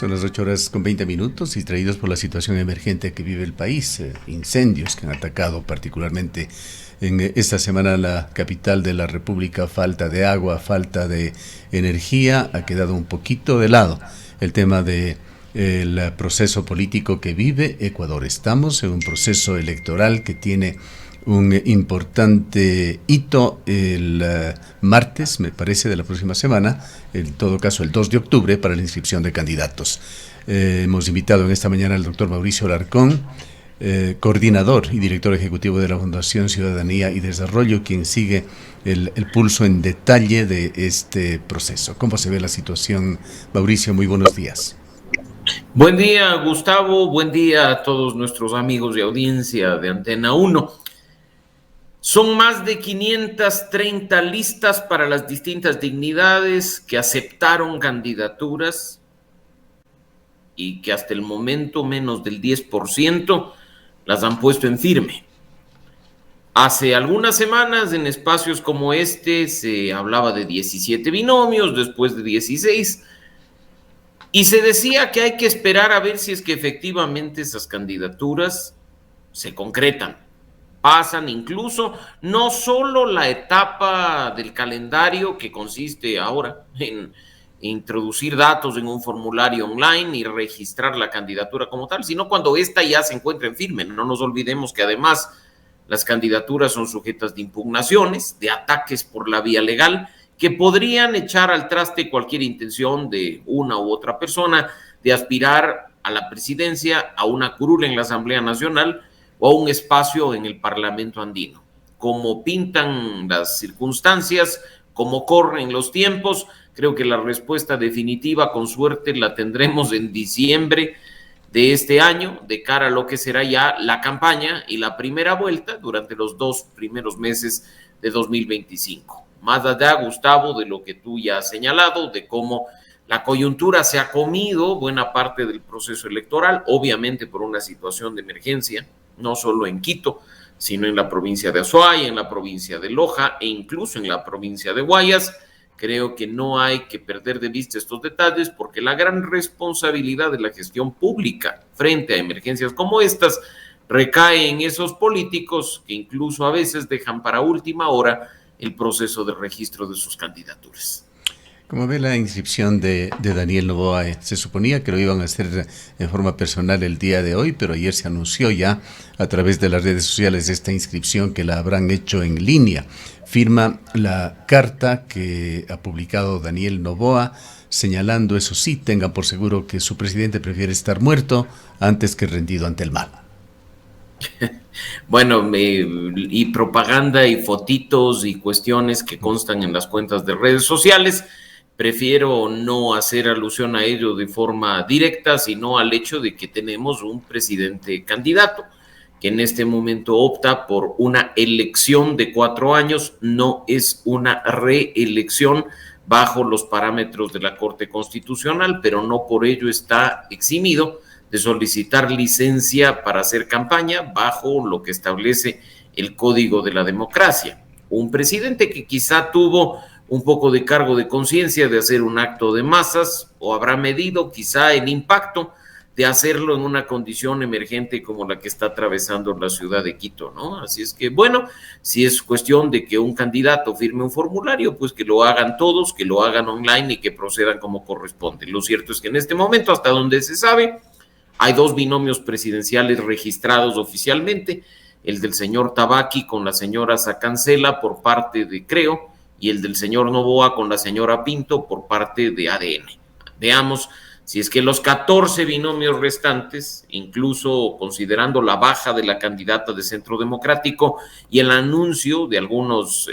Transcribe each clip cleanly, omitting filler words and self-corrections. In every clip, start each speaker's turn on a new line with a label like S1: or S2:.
S1: Son las 8:20 y traídos por la situación emergente que vive el país. Incendios que han atacado particularmente en esta semana la capital de la República. Falta de agua, falta de energía. Ha quedado un poquito de lado el tema de el proceso político que vive Ecuador. Estamos en un proceso electoral que tiene un importante hito el martes, me parece, de la próxima semana, en todo caso el 2 de octubre, para la inscripción de candidatos. Hemos invitado en esta mañana al doctor Mauricio Alarcón, coordinador y director ejecutivo de la Fundación Ciudadanía y Desarrollo, quien sigue el pulso en detalle de este proceso. ¿Cómo se ve la situación, Mauricio? Muy buenos días.
S2: Buen día, Gustavo. Buen día a todos nuestros amigos de audiencia de Antena 1. Son más de 530 listas para las distintas dignidades que aceptaron candidaturas y que hasta el momento menos del 10% las han puesto en firme. Hace algunas semanas en espacios como este se hablaba de 17 binomios, después de 16, y se decía que hay que esperar a ver si es que efectivamente esas candidaturas se concretan. Pasan incluso no solo la etapa del calendario que consiste ahora en introducir datos en un formulario online y registrar la candidatura como tal, sino cuando ésta ya se encuentra en firme. No nos olvidemos que además las candidaturas son sujetas de impugnaciones, de ataques por la vía legal, que podrían echar al traste cualquier intención de una u otra persona de aspirar a la presidencia, a una curul en la Asamblea Nacional o a un espacio en el Parlamento andino. Como pintan las circunstancias, como corren los tiempos, creo que la respuesta definitiva, con suerte, la tendremos en diciembre de este año, de cara a lo que será ya la campaña y la primera vuelta durante los 2 primeros meses de 2025. Más allá, Gustavo, de lo que tú ya has señalado, de cómo la coyuntura se ha comido buena parte del proceso electoral, obviamente por una situación de emergencia, no solo en Quito, sino en la provincia de Azuay, en la provincia de Loja e incluso en la provincia de Guayas. Creo que no hay que perder de vista estos detalles porque la gran responsabilidad de la gestión pública frente a emergencias como estas recae en esos políticos que incluso a veces dejan para última hora el proceso de registro de sus candidaturas.
S1: Como ve la inscripción de Daniel Noboa, se suponía que lo iban a hacer en forma personal el día de hoy, pero ayer se anunció ya a través de las redes sociales esta inscripción que la habrán hecho en línea. Firma la carta que ha publicado Daniel Noboa, señalando, eso sí, tengan por seguro que su presidente prefiere estar muerto antes que rendido ante el mal.
S2: Bueno, y propaganda y fotitos y cuestiones que constan en las cuentas de redes sociales. Prefiero no hacer alusión a ello de forma directa, sino al hecho de que tenemos un presidente candidato que en este momento opta por una elección de 4 años, no es una reelección bajo los parámetros de la Corte Constitucional, pero no por ello está eximido de solicitar licencia para hacer campaña bajo lo que establece el Código de la Democracia. Un presidente que quizá tuvo un poco de cargo de conciencia de hacer un acto de masas o habrá medido quizá el impacto de hacerlo en una condición emergente como la que está atravesando la ciudad de Quito, ¿no? Así es que, bueno, si es cuestión de que un candidato firme un formulario, pues que lo hagan todos, que lo hagan online y que procedan como corresponde. Lo cierto es que en este momento, hasta donde se sabe, hay 2 binomios presidenciales registrados oficialmente, el del señor Tabaqui con la señora Sacancela por parte de Creo, y el del señor Noboa con la señora Pinto por parte de ADN. Veamos si es que los 14 binomios restantes, incluso considerando la baja de la candidata de Centro Democrático y el anuncio de algunos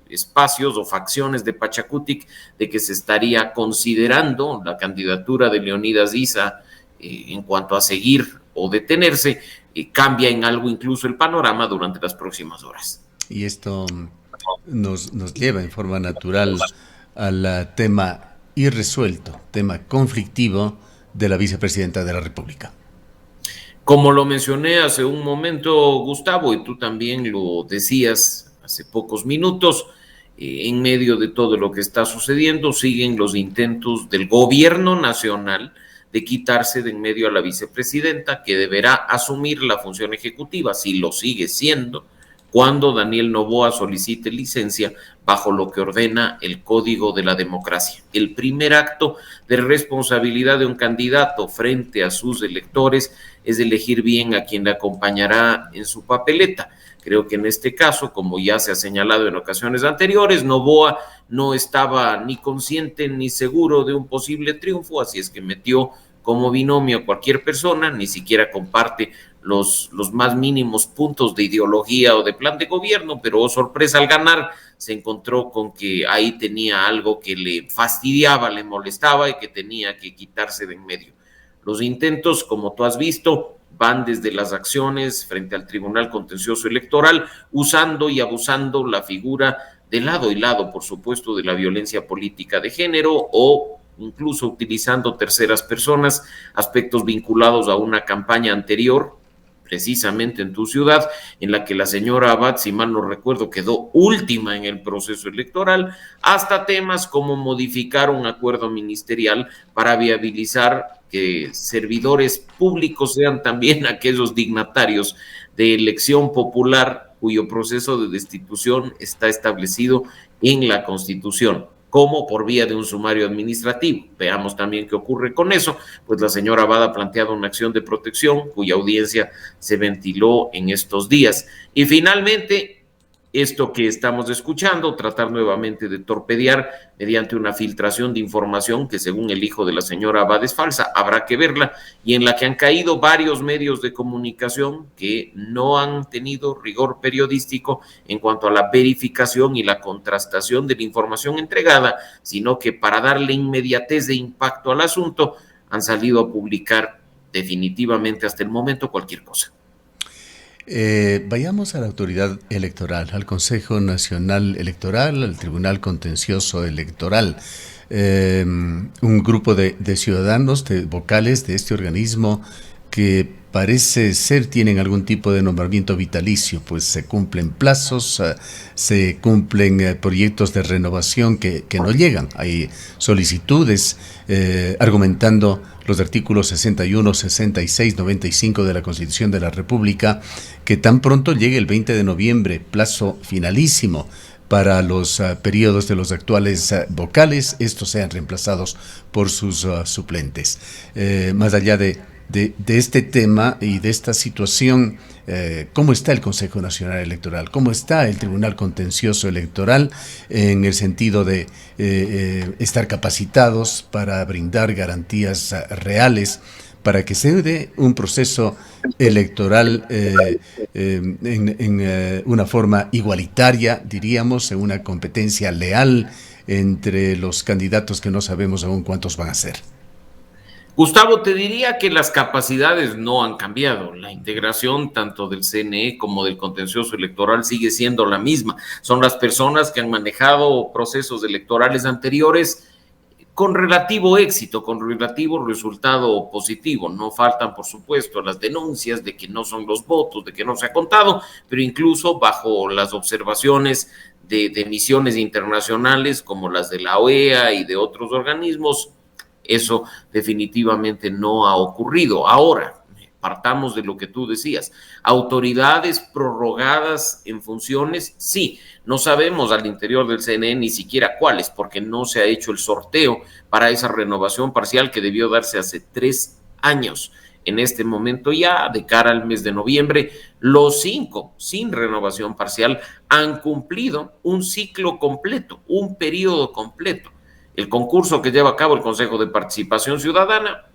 S2: espacios o facciones de Pachacutic de que se estaría considerando la candidatura de Leonidas Issa en cuanto a seguir o detenerse, cambia en algo incluso el panorama durante las próximas horas.
S1: Y esto nos lleva en forma natural al tema irresuelto, tema conflictivo de la vicepresidenta de la República.
S2: Como lo mencioné hace un momento, Gustavo, y tú también lo decías hace pocos minutos, en medio de todo lo que está sucediendo, siguen los intentos del gobierno nacional de quitarse de en medio a la vicepresidenta, que deberá asumir la función ejecutiva, si lo sigue siendo, cuando Daniel Noboa solicite licencia bajo lo que ordena el Código de la Democracia. El primer acto de responsabilidad de un candidato frente a sus electores es elegir bien a quien le acompañará en su papeleta. Creo que en este caso, como ya se ha señalado en ocasiones anteriores, Noboa no estaba ni consciente ni seguro de un posible triunfo, así es que metió como binomio a cualquier persona, ni siquiera comparte los más mínimos puntos de ideología o de plan de gobierno, pero sorpresa, al ganar se encontró con que ahí tenía algo que le fastidiaba, le molestaba y que tenía que quitarse de en medio. Los intentos, como tú has visto, van desde las acciones frente al Tribunal Contencioso Electoral, usando y abusando la figura de lado y lado, por supuesto, de la violencia política de género, o incluso utilizando terceras personas, aspectos vinculados a una campaña anterior, precisamente en tu ciudad, en la que la señora Abad, si mal no recuerdo, quedó última en el proceso electoral, hasta temas como modificar un acuerdo ministerial para viabilizar que servidores públicos sean también aquellos dignatarios de elección popular cuyo proceso de destitución está establecido en la Constitución, como por vía de un sumario administrativo. Veamos también qué ocurre con eso, pues la señora Abad ha planteado una acción de protección cuya audiencia se ventiló en estos días. Y finalmente, esto que estamos escuchando, tratar nuevamente de torpedear mediante una filtración de información que según el hijo de la señora Abad es falsa, habrá que verla, y en la que han caído varios medios de comunicación que no han tenido rigor periodístico en cuanto a la verificación y la contrastación de la información entregada, sino que para darle inmediatez de impacto al asunto han salido a publicar definitivamente hasta el momento cualquier cosa.
S1: Vayamos a la autoridad electoral, al Consejo Nacional Electoral, al Tribunal Contencioso Electoral. Un grupo de ciudadanos, de vocales de este organismo, que parece ser tienen algún tipo de nombramiento vitalicio, pues se cumplen plazos, se cumplen proyectos de renovación que no llegan. Hay solicitudes argumentando los artículos 61, 66, 95 de la Constitución de la República, que tan pronto llegue el 20 de noviembre, plazo finalísimo para los periodos de los actuales vocales, estos sean reemplazados por sus suplentes. Más allá de este tema y de esta situación, ¿cómo está el Consejo Nacional Electoral? ¿Cómo está el Tribunal Contencioso Electoral en el sentido de estar capacitados para brindar garantías reales para que se dé un proceso electoral en una forma igualitaria, diríamos, en una competencia leal entre los candidatos que no sabemos aún cuántos van a ser?
S2: Gustavo, te diría que las capacidades no han cambiado. La integración tanto del CNE como del contencioso electoral sigue siendo la misma. Son las personas que han manejado procesos electorales anteriores con relativo éxito, con relativo resultado positivo. No faltan, por supuesto, las denuncias de que no son los votos, de que no se ha contado, pero incluso bajo las observaciones de misiones internacionales como las de la OEA y de otros organismos, eso definitivamente no ha ocurrido. Ahora, partamos de lo que tú decías. ¿Autoridades prorrogadas en funciones? Sí. No sabemos al interior del CNE ni siquiera cuáles, porque no se ha hecho el sorteo para esa renovación parcial que debió darse hace 3 años. En este momento ya, de cara al mes de noviembre, los 5 sin renovación parcial han cumplido un ciclo completo, un periodo completo. El concurso que lleva a cabo el Consejo de Participación Ciudadana,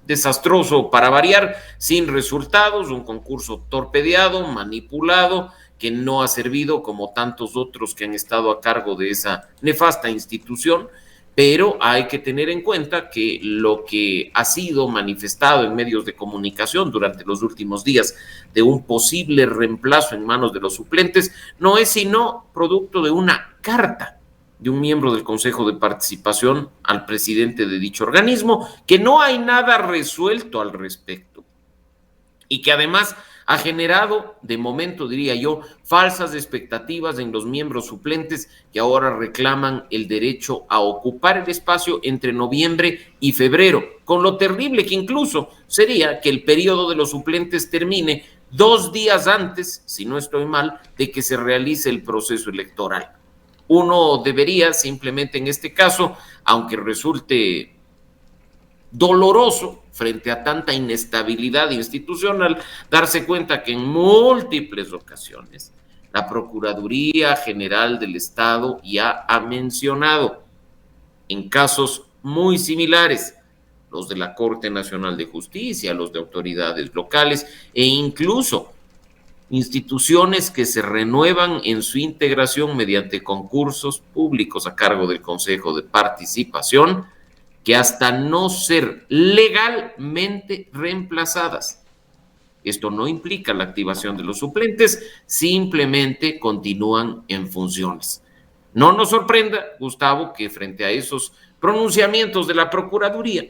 S2: desastroso para variar, sin resultados, un concurso torpedeado, manipulado, que no ha servido como tantos otros que han estado a cargo de esa nefasta institución, pero hay que tener en cuenta que lo que ha sido manifestado en medios de comunicación durante los últimos días de un posible reemplazo en manos de los suplentes no es sino producto de una carta de un miembro del Consejo de Participación al presidente de dicho organismo, que no hay nada resuelto al respecto. y que además ha generado, de momento diría yo, falsas expectativas en los miembros suplentes que ahora reclaman el derecho a ocupar el espacio entre noviembre y febrero, con lo terrible que incluso sería que el periodo de los suplentes termine 2 días antes, si no estoy mal, de que se realice el proceso electoral. Uno debería simplemente en este caso, aunque resulte doloroso frente a tanta inestabilidad institucional, darse cuenta que en múltiples ocasiones la Procuraduría General del Estado ya ha mencionado en casos muy similares, los de la Corte Nacional de Justicia, los de autoridades locales e incluso instituciones que se renuevan en su integración mediante concursos públicos a cargo del Consejo de Participación, que hasta no ser legalmente reemplazadas. Esto no implica la activación de los suplentes, simplemente continúan en funciones. No nos sorprenda, Gustavo, que frente a esos pronunciamientos de la Procuraduría,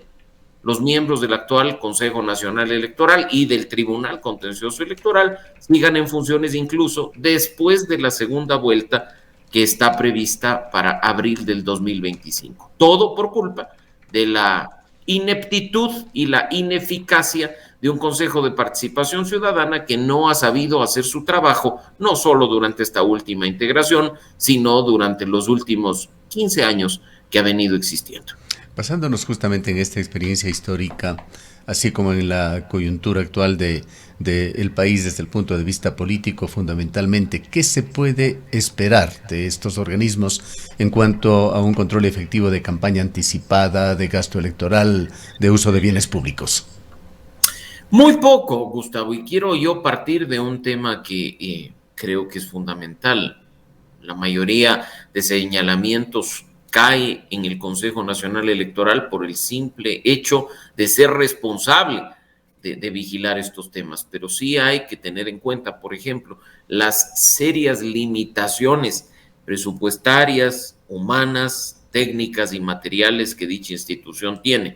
S2: los miembros del actual Consejo Nacional Electoral y del Tribunal Contencioso Electoral sigan en funciones incluso después de la segunda vuelta que está prevista para abril del 2025. Todo por culpa de la ineptitud y la ineficacia de un Consejo de Participación Ciudadana que no ha sabido hacer su trabajo, no solo durante esta última integración, sino durante los últimos 15 años que ha venido existiendo.
S1: Basándonos justamente en esta experiencia histórica, así como en la coyuntura actual de el país desde el punto de vista político, fundamentalmente, ¿qué se puede esperar de estos organismos en cuanto a un control efectivo de campaña anticipada, de gasto electoral, de uso de bienes públicos?
S2: Muy poco, Gustavo, y quiero yo partir de un tema que creo que es fundamental. La mayoría de señalamientos cae en el Consejo Nacional Electoral por el simple hecho de ser responsable de vigilar estos temas, pero sí hay que tener en cuenta, por ejemplo, las serias limitaciones presupuestarias, humanas, técnicas y materiales que dicha institución tiene.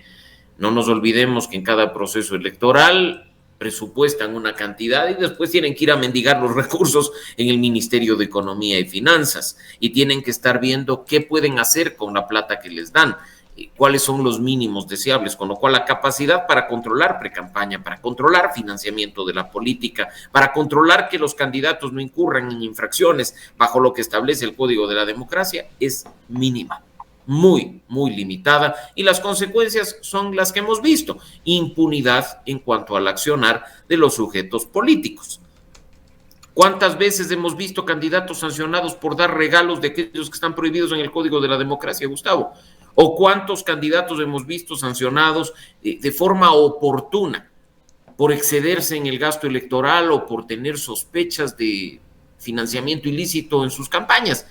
S2: No nos olvidemos que en cada proceso electoral presupuestan una cantidad y después tienen que ir a mendigar los recursos en el Ministerio de Economía y Finanzas y tienen que estar viendo qué pueden hacer con la plata que les dan, cuáles son los mínimos deseables, con lo cual la capacidad para controlar precampaña, para controlar financiamiento de la política, para controlar que los candidatos no incurran en infracciones bajo lo que establece el Código de la Democracia es mínima, muy, muy limitada, y las consecuencias son las que hemos visto: impunidad en cuanto al accionar de los sujetos políticos. ¿Cuántas veces hemos visto candidatos sancionados por dar regalos de aquellos que están prohibidos en el Código de la Democracia, Gustavo? ¿O cuántos candidatos hemos visto sancionados de forma oportuna por excederse en el gasto electoral o por tener sospechas de financiamiento ilícito en sus campañas?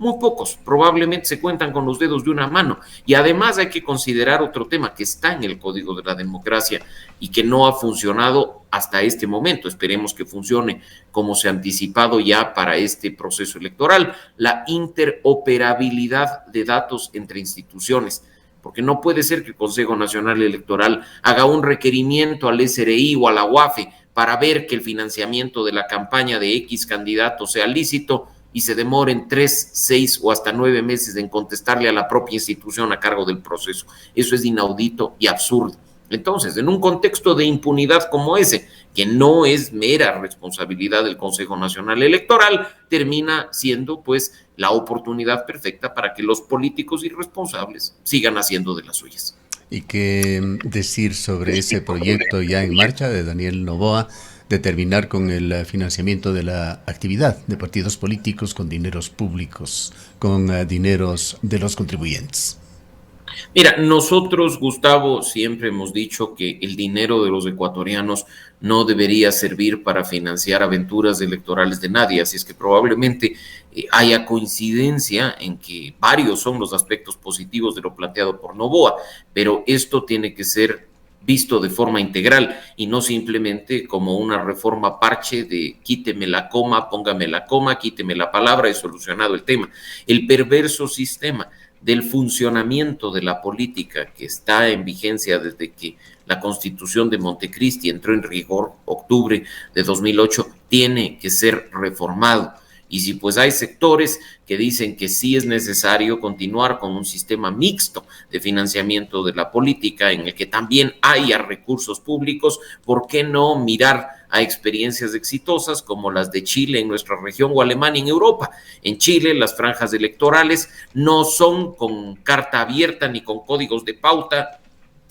S2: Muy pocos, probablemente se cuentan con los dedos de una mano. Y además hay que considerar otro tema que está en el Código de la Democracia y que no ha funcionado hasta este momento. Esperemos que funcione como se ha anticipado ya para este proceso electoral: la interoperabilidad de datos entre instituciones. Porque no puede ser que el Consejo Nacional Electoral haga un requerimiento al SRI o a la UAFE para ver que el financiamiento de la campaña de X candidato sea lícito y se demoren 3, 6 o hasta 9 meses en contestarle a la propia institución a cargo del proceso. Eso es inaudito y absurdo. Entonces, en un contexto de impunidad como ese, que no es mera responsabilidad del Consejo Nacional Electoral, termina siendo pues la oportunidad perfecta para que los políticos irresponsables sigan haciendo de las suyas.
S1: ¿Y qué decir sobre ese proyecto ya en marcha de Daniel Noboa, de terminar con el financiamiento de la actividad de partidos políticos con dineros públicos, con dineros de los contribuyentes?
S2: Mira, nosotros, Gustavo, siempre hemos dicho que el dinero de los ecuatorianos no debería servir para financiar aventuras electorales de nadie, así es que probablemente haya coincidencia en que varios son los aspectos positivos de lo planteado por Noboa, pero esto tiene que ser visto de forma integral y no simplemente como una reforma parche de quíteme la coma, póngame la coma, quíteme la palabra y solucionado el tema. El perverso sistema del funcionamiento de la política que está en vigencia desde que la Constitución de Montecristi entró en rigor octubre de 2008, tiene que ser reformado. Y si pues hay sectores que dicen que sí es necesario continuar con un sistema mixto de financiamiento de la política en el que también haya recursos públicos, ¿por qué no mirar a experiencias exitosas como las de Chile en nuestra región o Alemania en Europa? En Chile las franjas electorales no son con carta abierta ni con códigos de pauta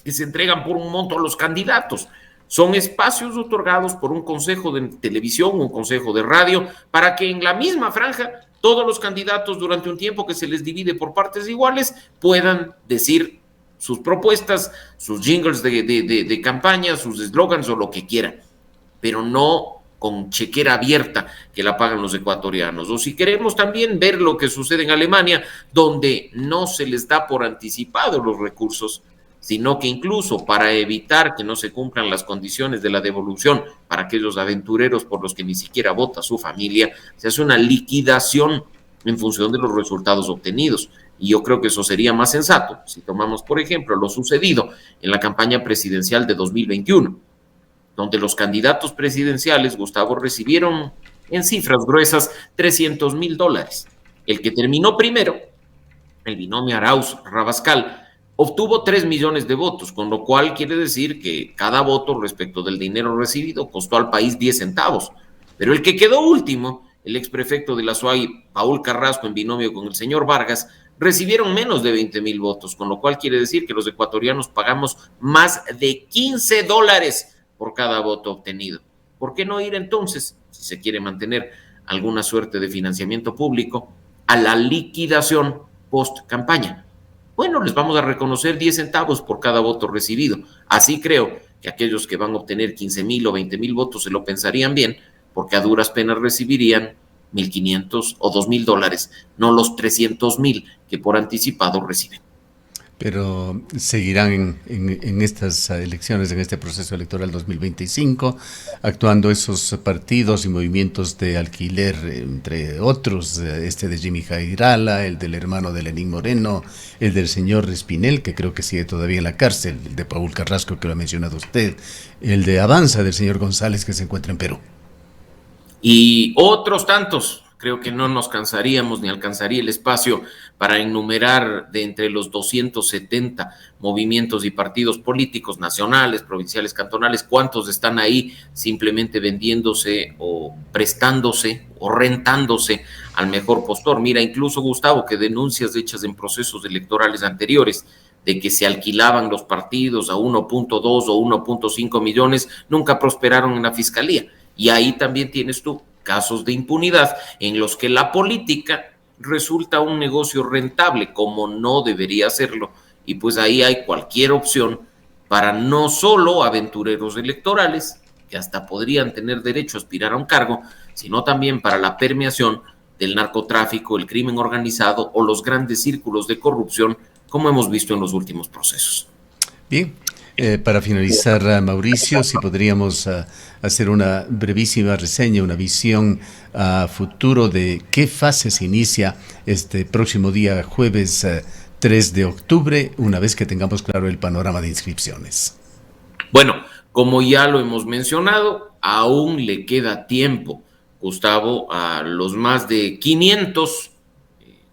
S2: que se entregan por un monto a los candidatos. Son espacios otorgados por un consejo de televisión, un consejo de radio, para que en la misma franja todos los candidatos durante un tiempo que se les divide por partes iguales puedan decir sus propuestas, sus jingles de campaña, sus eslogans o lo que quieran, pero no con chequera abierta que la pagan los ecuatorianos. O si queremos también ver lo que sucede en Alemania, donde no se les da por anticipado los recursos, sino que incluso para evitar que no se cumplan las condiciones de la devolución para aquellos aventureros por los que ni siquiera vota su familia, se hace una liquidación en función de los resultados obtenidos. Y yo creo que eso sería más sensato si tomamos, por ejemplo, lo sucedido en la campaña presidencial de 2021, donde los candidatos presidenciales, Gustavo, recibieron en cifras gruesas $300,000. El que terminó primero, el binomio Arauz-Rabascal, obtuvo 3 millones de votos, con lo cual quiere decir que cada voto respecto del dinero recibido costó al país 10 centavos. Pero el que quedó último, el exprefecto de la SUAY, Paul Carrasco, en binomio con el señor Vargas, recibieron menos de 20,000 votos, con lo cual quiere decir que los ecuatorianos pagamos más de $15 por cada voto obtenido. ¿Por qué no ir entonces, si se quiere mantener alguna suerte de financiamiento público, a la liquidación post-campaña? Bueno, les vamos a reconocer 10 centavos por cada voto recibido. Así creo que aquellos que van a obtener 15,000 o 20,000 votos se lo pensarían bien, porque a duras penas recibirían 1,500 o $2,000, no los 300,000 que por anticipado reciben.
S1: Pero seguirán en estas elecciones, en este proceso electoral 2025, actuando esos partidos y movimientos de alquiler, entre otros, este de Jimmy Jairala, el del hermano de Lenín Moreno, el del señor Espinel, que creo que sigue todavía en la cárcel, el de Paul Carrasco, que lo ha mencionado usted, el de Avanza del señor González, que se encuentra en Perú.
S2: Y otros tantos. Creo que no nos cansaríamos ni alcanzaría el espacio para enumerar de entre los 270 movimientos y partidos políticos nacionales, provinciales, cantonales, cuántos están ahí simplemente vendiéndose o prestándose o rentándose al mejor postor. Mira, incluso Gustavo, que denuncias hechas en procesos electorales anteriores de que se alquilaban los partidos a 1.2 o 1.5 millones, nunca prosperaron en la fiscalía. Y ahí también tienes tú casos de impunidad en los que la política resulta un negocio rentable, como no debería serlo, y pues ahí hay cualquier opción para no solo aventureros electorales, que hasta podrían tener derecho a aspirar a un cargo, sino también para la permeación del narcotráfico, el crimen organizado o los grandes círculos de corrupción, como hemos visto en los últimos procesos.
S1: Bien. Para finalizar, Mauricio, si podríamos hacer una brevísima reseña, una visión a futuro de qué fase se inicia este próximo día, jueves 3 de octubre, una vez que tengamos claro el panorama de inscripciones.
S2: Bueno, como ya lo hemos mencionado, aún le queda tiempo, Gustavo, a los más de 500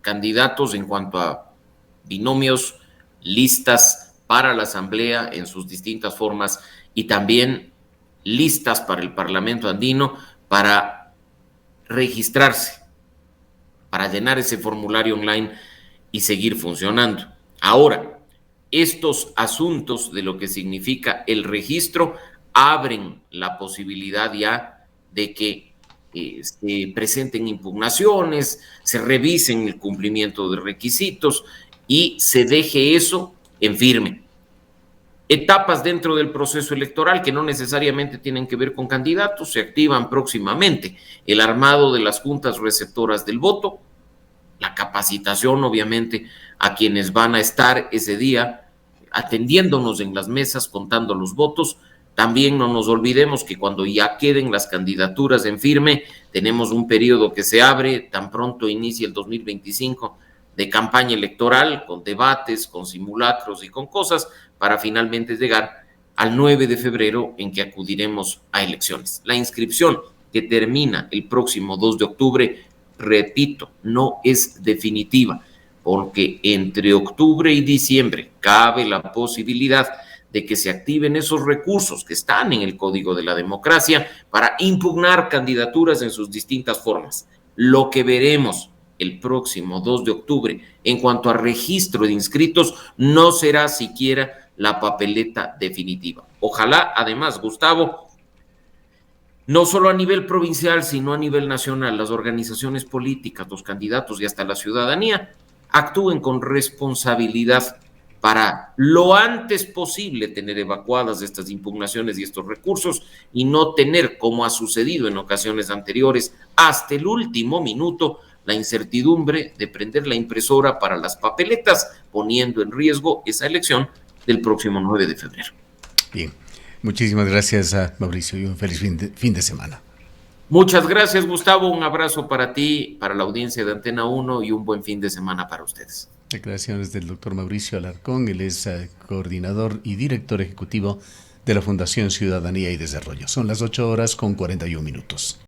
S2: candidatos en cuanto a binomios, listas para la Asamblea en sus distintas formas y también listas para el Parlamento andino para registrarse, para llenar ese formulario online y seguir funcionando. Ahora, estos asuntos de lo que significa el registro abren la posibilidad ya de que se presenten impugnaciones, se revisen el cumplimiento de requisitos y se deje eso en firme. Etapas dentro del proceso electoral que no necesariamente tienen que ver con candidatos se activan próximamente. El armado de las juntas receptoras del voto, la capacitación obviamente a quienes van a estar ese día atendiéndonos en las mesas, contando los votos. También no nos olvidemos que cuando ya queden las candidaturas en firme, tenemos un periodo que se abre tan pronto inicia el 2025 de campaña electoral, con debates, con simulacros y con cosas, para finalmente llegar al 9 de febrero en que acudiremos a elecciones. La inscripción que termina el próximo 2 de octubre, repito, no es definitiva, porque entre octubre y diciembre cabe la posibilidad de que se activen esos recursos que están en el Código de la Democracia para impugnar candidaturas en sus distintas formas. Lo que veremos el próximo 2 de octubre en cuanto a registro de inscritos no será siquiera la papeleta definitiva. Ojalá, además, Gustavo, no solo a nivel provincial, sino a nivel nacional, las organizaciones políticas, los candidatos y hasta la ciudadanía actúen con responsabilidad para lo antes posible tener evacuadas estas impugnaciones y estos recursos y no tener, como ha sucedido en ocasiones anteriores, hasta el último minuto, la incertidumbre de prender la impresora para las papeletas, poniendo en riesgo esa elección del próximo 9 de febrero.
S1: Bien, muchísimas gracias a Mauricio y un feliz fin de semana.
S2: Muchas gracias, Gustavo. Un abrazo para ti, para la audiencia de Antena 1 y un buen fin de semana para ustedes.
S1: Declaraciones del doctor Mauricio Alarcón, él es coordinador y director ejecutivo de la Fundación Ciudadanía y Desarrollo. Son las 8:41 minutos.